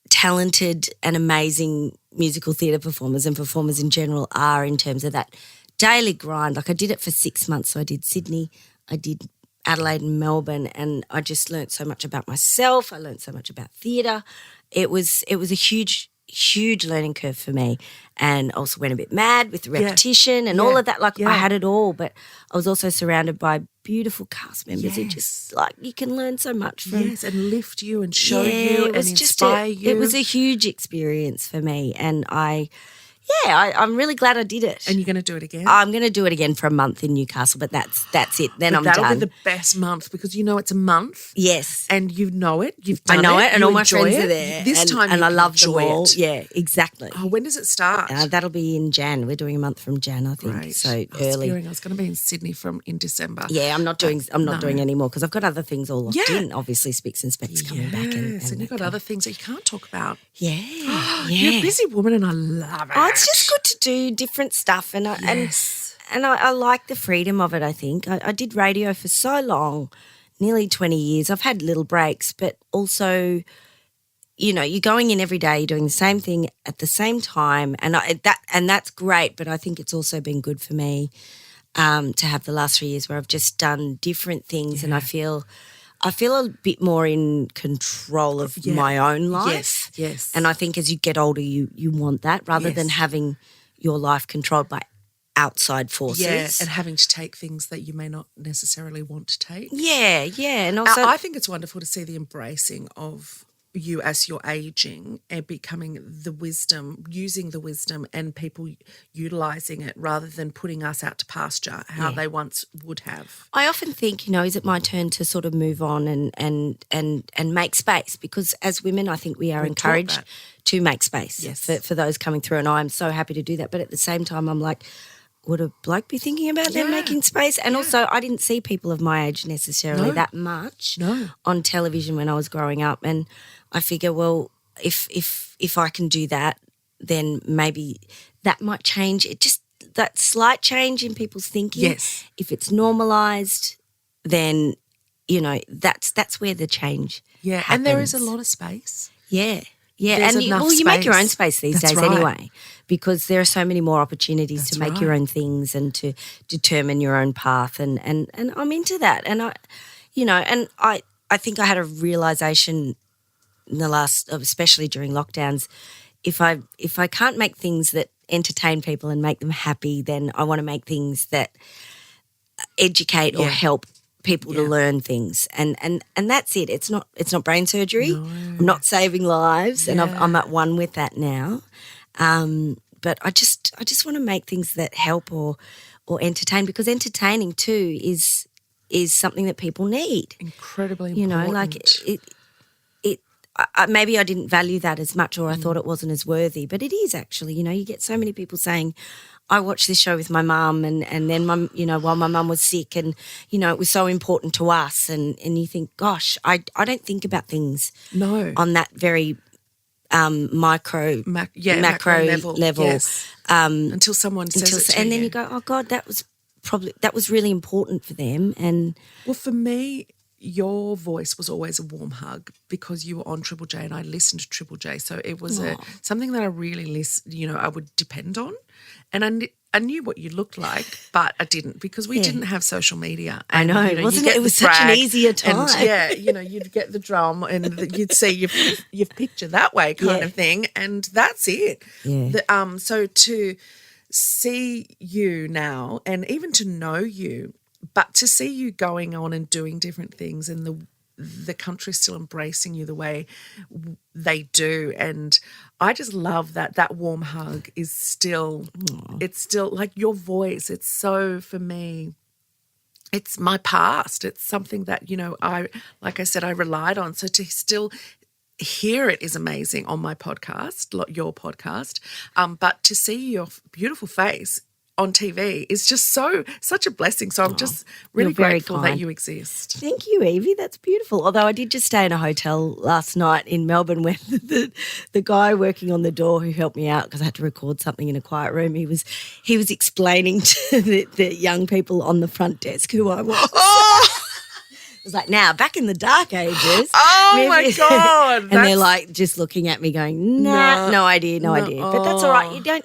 talented and amazing musical theatre performers and performers in general are in terms of that daily grind. Like I did it for 6 months. So I did Sydney, I did Adelaide and Melbourne, and I just learnt so much about myself. I learnt so much about theatre. It was a huge huge learning curve for me, and also went a bit mad with the repetition and all of that. Like I had it all, but I was also surrounded by beautiful cast members who just like you can learn so much from. Yes, and lift you and show you and inspire you. It was a huge experience for me, and I'm really glad I did it. And you're going to do it again? I'm going to do it again for a month in Newcastle, but that's it. Then I'm done. That'll be the best month because it's a month. Yes. And you know it. You've done it. I know it, and all my friends are there. This time and I love them enjoy all. it. Yeah, exactly. Oh, when does it start? That'll be in Jan. We're doing a month from Jan, I think. Great. So early. early. I was going to be in Sydney in December. Yeah, I'm not doing any more because I've got other things all locked in. Obviously, Spicks and Specks coming back. And you've got other things that you can't talk about. Yeah. You're a busy woman and I love it. Oh, it's just good to do different stuff, and I like the freedom of it. I think I did radio for so long, nearly 20 years. I've had little breaks, but also, you're going in every day, you're doing the same thing at the same time, and that's great. But I think it's also been good for me to have the last 3 years where I've just done different things, and I feel a bit more in control of my own life. Yes. And I think as you get older, you want that rather than having your life controlled by outside forces. Yeah, and having to take things that you may not necessarily want to take. Yeah. And also I think it's wonderful to see the embracing of you as you're aging and becoming using the wisdom and people utilising it rather than putting us out to pasture how they once would have. I often think, is it my turn to sort of move on and make space? Because as women, I think we are encouraged to make space for those coming through, and I'm so happy to do that. But at the same time, I'm like, would a bloke be thinking about them making space? And also I didn't see people of my age necessarily that much on television when I was growing up, and I figure, well, if I can do that, then maybe that might change. It just that slight change in people's thinking. Yes. If it's normalised, then that's where the change happens. And there is a lot of space. Yeah, There's and you make your own space these days right. anyway, because there are so many more opportunities to make your own things and to determine your own path, and I'm into that, and I think I had a realisation in the last, especially during lockdowns, if I can't make things that entertain people and make them happy, then I want to make things that educate or help people to learn things, and that's it. It's not brain surgery. No. I'm not saving lives, and I'm at one with that now. But I just want to make things that help or entertain, because entertaining too is something that people need. Incredibly important. Like it. Maybe I didn't value that as much, or I thought it wasn't as worthy, but it is actually. You get so many people saying, I watched this show with my mum, and then while my mum was sick, and it was so important to us, and you think, gosh, I don't think about things on that very macro level. Yes. Until someone says it to you. And then you go, oh God, that was really important for them. And well, for me, your voice was always a warm hug because you were on Triple J and I listened to Triple J. So it was something that I really I would depend on. And I knew what you looked like, but I didn't, because we didn't have social media. And, I know, wasn't it? It was such an easier time. And, you'd get the drum and you'd see your picture that way kind of thing, and that's it. Yeah. So to see you now, and even to know you, but to see you going on and doing different things, and the country still embracing you the way they do, and I just love that warm hug is still, it's still like your voice. It's so, for me, it's my past. It's something that, like I said, I relied on. So to still hear it is amazing on my podcast, your podcast, but to see your beautiful face on TV is just such a blessing. So I'm just really grateful that you exist. Thank you, Yvie. That's beautiful. Although I did just stay in a hotel last night in Melbourne where the guy working on the door who helped me out, because I had to record something in a quiet room, he was explaining to the young people on the front desk who I was. Oh! It was like, now, back in the dark ages. Oh, my God. And they're like just looking at me going, no idea. But that's all right.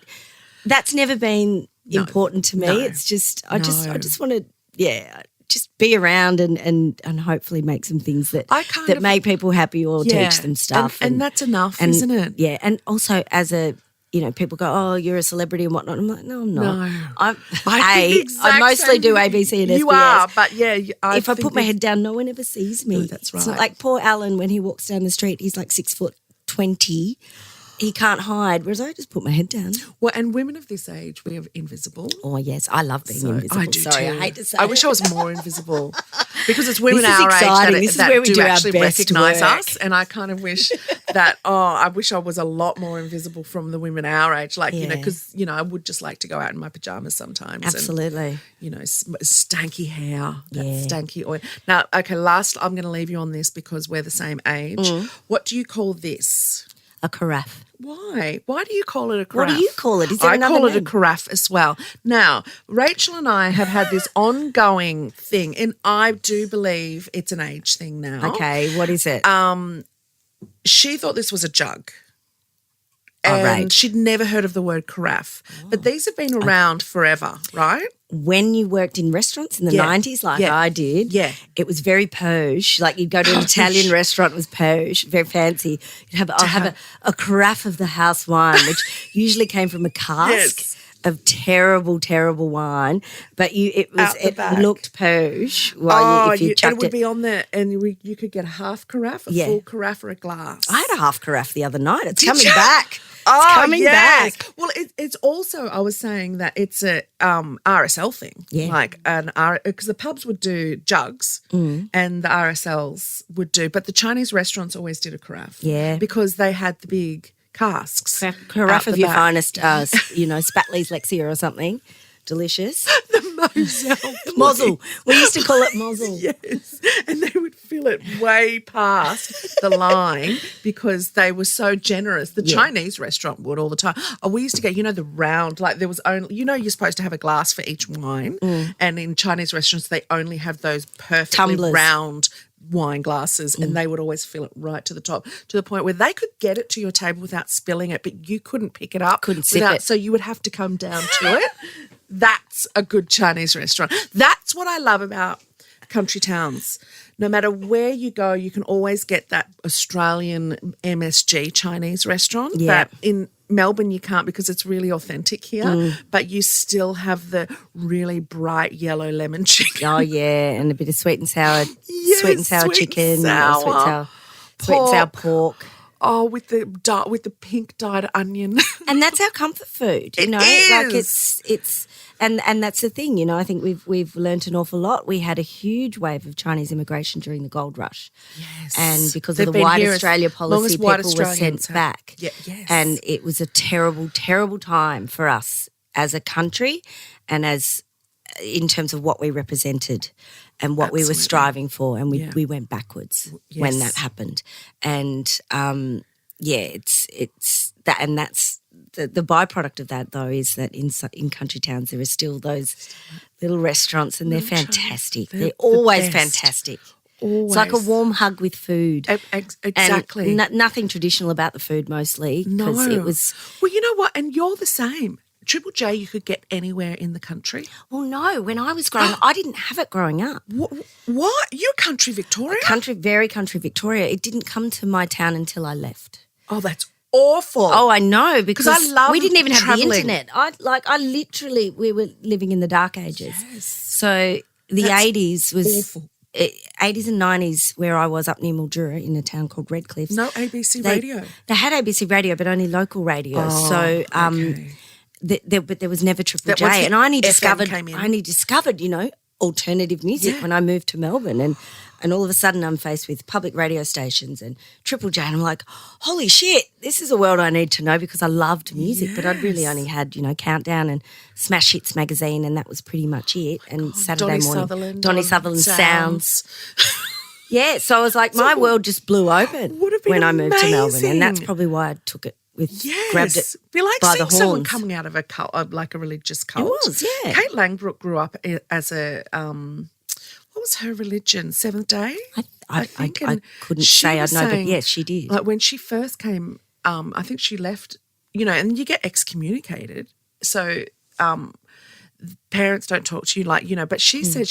That's never been important to me. It's just I just want to just be around and hopefully make some things that make people happy or teach them stuff. And that's enough, isn't it? Yeah, and also as a people go, oh, you're a celebrity and whatnot. I'm like, no, I'm not. No. I mostly do ABC and SBS. You are, but yeah. If I put my head down, no one ever sees me. No, that's right. So like poor Alan, when he walks down the street, he's like 6'20". He can't hide, whereas I just put my head down. Well, and women of this age, we are invisible. Oh, yes. I love being invisible. I do Sorry, too. I hate to say I wish I was more invisible because it's women This is our exciting. age This is that where we do do our actually best recognise work. us. And I kind of wish that, I wish I was a lot more invisible from the women our age. Like, because, I would just like to go out in my pajamas sometimes. Absolutely. And, stanky hair, that Yeah. stanky oil. Now, okay, last, I'm going to leave you on this because we're the same age. What do you call this? A carafe. Why? Why do you call it a carafe? What do you call it? Is there I another call it a name? carafe as well. Now, Rachael and I have had this ongoing thing, and I do believe it's an age thing now. Okay, what is it? She thought this was a jug. Oh, And right. she'd never heard of the word carafe. But these have been around forever, right? When you worked in restaurants in the 90s, like I did, it was very posh. Like you'd go to an Italian restaurant, it was posh, very fancy. You'd have a carafe of the house wine, which usually came from a cask of terrible, terrible wine. But it looked posh. If you chucked it would be on there, and you could get a half carafe, a full carafe, or a glass. I had a half carafe the other night. It's coming back. Oh, coming back. Well, it's also, I was saying that it's a RSL thing. Yeah. Like because the pubs would do jugs and the RSLs would do, but the Chinese restaurants always did a carafe. Yeah. Because they had the big casks. Carafe out of the your back. finest, Spatley's Lexia or something. Delicious. The Mozzle. We used to call it mozzle. Yes. And they would fill it way past the line because they were so generous. The Chinese restaurant would all the time. Oh, we used to get, the round, like there was only, you're supposed to have a glass for each wine. And in Chinese restaurants, they only have those perfectly Tumblers. round wine glasses and they would always fill it right to the top to the point where they could get it to your table without spilling it, but you couldn't pick it up. Couldn't sip it. So you would have to come down to it. That's a good Chinese restaurant. That's what I love about country towns. No matter where you go, you can always get that Australian MSG Chinese restaurant. Yeah. That in Melbourne you can't because it's really authentic here, but you still have the really bright yellow lemon chicken. Oh, yeah, and a bit of sweet and sour Yes, sweet and sour sweet and chicken, sour. sweet and sour pork. Oh, with the pink dyed onion. And that's our comfort food, It Like is. it's and that's the thing, I think we've learnt an awful lot. We had a huge wave of Chinese immigration during the gold rush. Yes. And because They've of the been White here as Australia long as policy, white people were Australians sent have- back. Yeah, yes. And it was a terrible, terrible time for us as a country and as in terms of what we represented and what we were Absolutely. striving for, and we went backwards when that happened. And it's that, and that's the byproduct of that though is that in country towns there are still those little restaurants and they're fantastic. They're always best. fantastic. Always. It's like a warm hug with food. Exactly. And nothing traditional about the food mostly. No. Because it was. Well, you know what? And you're the same. Triple J you could get anywhere in the country. Well, no. When I was growing up, I didn't have it growing up. What? You're country Victoria? Very country Victoria. It didn't come to my town until I left. Oh, that's awful. Oh, I know, because I love we didn't even have travelling. the internet. We were living in the dark ages. Yes. So the That's 80s was awful. 80s and 90s where I was up near Mildura in a town called Redcliffs. No ABC radio. They had ABC radio, but only local radio. Oh, so okay. but there was never Triple That once J. the And I only FM discovered, alternative music when I moved to Melbourne. And all of a sudden I'm faced with public radio stations and Triple J, and I'm like, holy shit, this is a world I need to know, because I loved music, but I'd really only had, Countdown and Smash Hits magazine, and that was pretty much it. And Saturday morning, Donny Sutherland Sounds. Yeah, so I was like, my world just blew open Would have been when I moved to Melbourne, and that's amazing. probably why I took it Yes. grabbed it Be like by seeing the someone horns. coming out of a cult, like a religious cult. It was, yeah. Kate Langbrook grew up as a what was her religion? Seventh Day. I think. I And couldn't she say I'd was know, but saying, yes, she did. Like when she first came, I think she left. And you get excommunicated. So parents don't talk to you like, but she said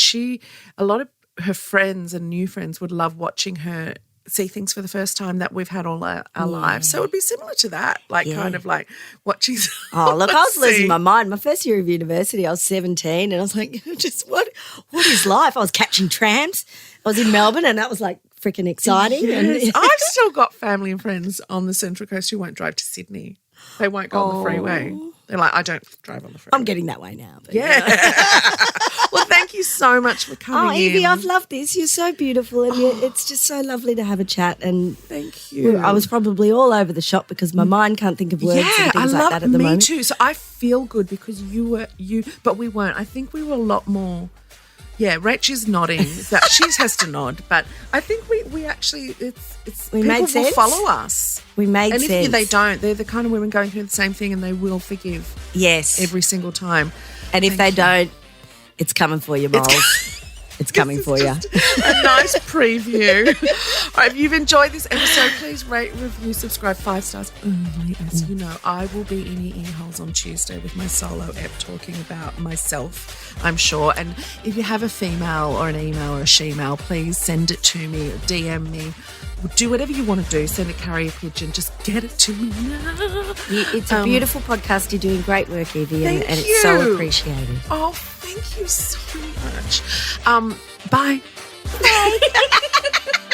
a lot of her friends and new friends would love watching her see things for the first time that we've had all our lives. So it would be similar to that, kind of like watching. Oh, look, I was losing my mind. My first year of university, I was 17 and I was like, just what is life? I was catching trams. I was in Melbourne and that was like freaking exciting. Yes. I've still got family and friends on the Central Coast who won't drive to Sydney. They won't go on the freeway. They're like, I don't drive on the freeway. I'm getting that way now. But yeah. Well, thank you so much for coming in. Yvie, I've loved this. You're so beautiful and it's just so lovely to have a chat. And thank you. I was probably all over the shop because my mind can't think of words and things like that at the moment. Me too. So I feel good because but we weren't. I think we were a lot more. Yeah, Rach is nodding. That she has to nod, but I think we actually people made sense. Will follow us. We made sense. And if they don't, they're the kind of women going through the same thing, and they will forgive. Yes, every single time. And if they don't, it's coming for you, moles. It's coming for you. A nice preview. All right, if you've enjoyed this episode, please rate, review, subscribe, 5 stars only. As you know, I will be in your ear holes on Tuesday with my solo ep talking about myself, I'm sure. And if you have a female or an email or a she-mail, please send it to me, DM me. Do whatever you want to do. Send a carrier pigeon. Just get it to me now. It's a beautiful podcast. You're doing great work, Yvie, and it's so appreciated. Oh, thank you so much. Bye. Bye.